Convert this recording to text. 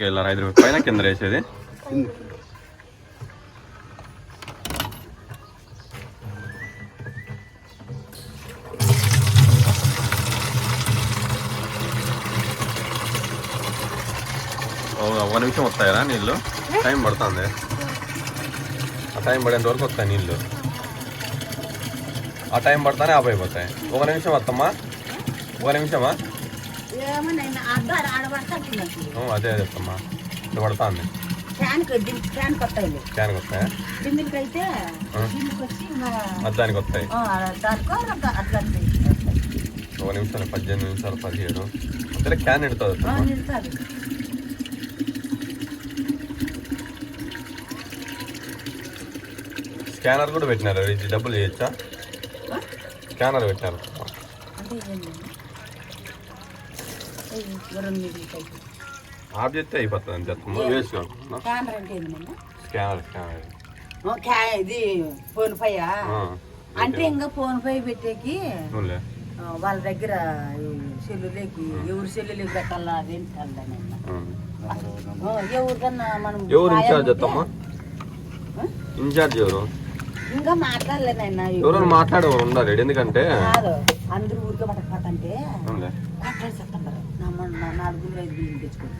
వెళ్ళారు 5 రూపాయలు పైన కింద వేసేది. ఒక నిమిషం వస్తాయరా నీళ్ళు? టైం పడుతుంది. ఆ టైం పడేంత వరకు వస్తాయి నీళ్ళు. ఆ టైం పడతానే ఆఫ్ అయిపోతాయి. 1 నిమిషం వస్తామా? 1 నిమిషమా? అదే చెప్తామ్మా. ఇది పడుతుంది. క్యాన్కి వస్తాయా? అద్దానికి వస్తాయి. 1 నిమిషాలు 18 నిమిషాలు 17 అంటే క్యాన్ నిడుతుంది. స్కానర్ కూడా పెట్టినారు. ఇది డబ్బులు చేయొచ్చా? స్కానర్ పెట్టినారు. ఆఫ్ చేస్తే అయిపోతుంది అంతే. వేసుకో స్కానర్. ఇది ఫోన్ పే అంటే ఇంకా ఫోన్ పే పెట్టేకి వాళ్ళ దగ్గర సెల్లులేకి ఎవరు సెల్లులేకి పెట్టాలా అదేంటి ఎవరికన్నా మనం. ఎవరు ఇన్ఛార్జ్ వస్తామా? ఇన్ఛార్జ్ ఎవరు? ఇంకా మాట్లాడలేనైనా ఎవరైనా మాట్లాడేవారు ఉండాలి. ఎందుకంటే అందరూ ఊరికే పట్టకపోతుంటే కొట్లాడి చెప్తారు. 4 5 తెచ్చుకోండి.